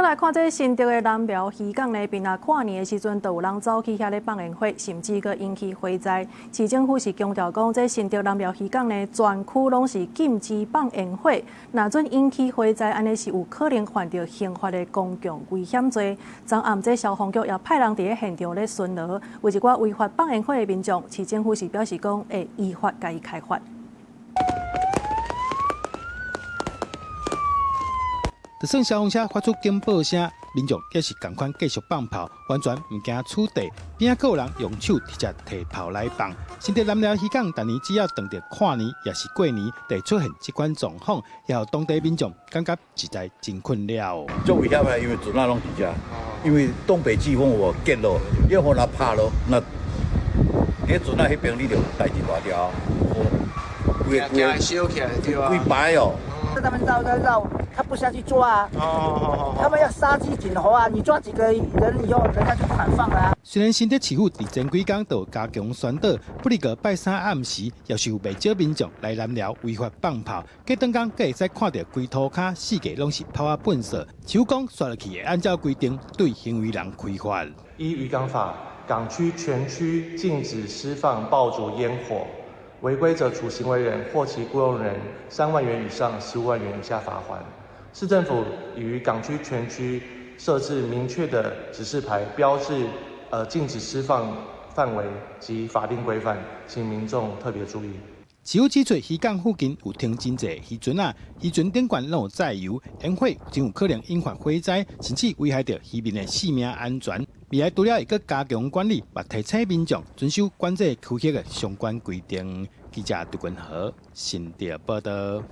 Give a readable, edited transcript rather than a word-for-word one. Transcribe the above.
再来看这新竹的南苗渔港呢边啊，跨年的时阵，就有人走去遐咧放烟火，甚至佮引起火灾。市政府是强调讲，这新竹南苗渔港呢，全区拢是禁止放烟火。若准引起火灾，安尼是有可能犯着刑法的公共危险罪。昨暗这消防局也派人伫咧现场咧巡逻，为一寡违法放烟火的民众，市政府是表示讲会依法加以开罚。 就算消防车发出警报声，民众也是同款继续放炮，完全唔惊触地。边仔还有人用手直接提炮来放。新竹南寮渔港，逐年只要等着跨年，也是过年，就出现这款状况，也让当地民众感觉实在真困扰。最危险的，因为船啊拢伫遮，因为东北季风我结咯，你风若拍咯，那迄船啊迄边你就代志大条，规排哦。 他们绕，他不下去抓啊！他们要杀鸡儆猴啊！你抓几个人以后，人家就不敢放了啊！虽然新竹市府伫前几天就加强宣导，不哩个拜三暗时，也是有不少民众来南寮违法放炮，隔当天阁会使看到规涂骹四界拢是炮啊喷射，手讲刷落去会按照规定对行为人开罚。依渔港法，港区全区禁止施放爆竹烟火。 违规者，处行为人或其雇用人3万元以上15万元以下罚锾。市政府已于港区全区设置明确的指示牌，标志禁止施放范围及法定规范，请民众特别注意。只有指出渔港附近有停真侪渔船啊，渔船顶管拢有载油，烟火真有可能引发火灾，甚至危害到渔民的性命安全。未来除了会佮加强管理，也提醒民众遵守管制区域的相关规定。记者杜君和新竹报道。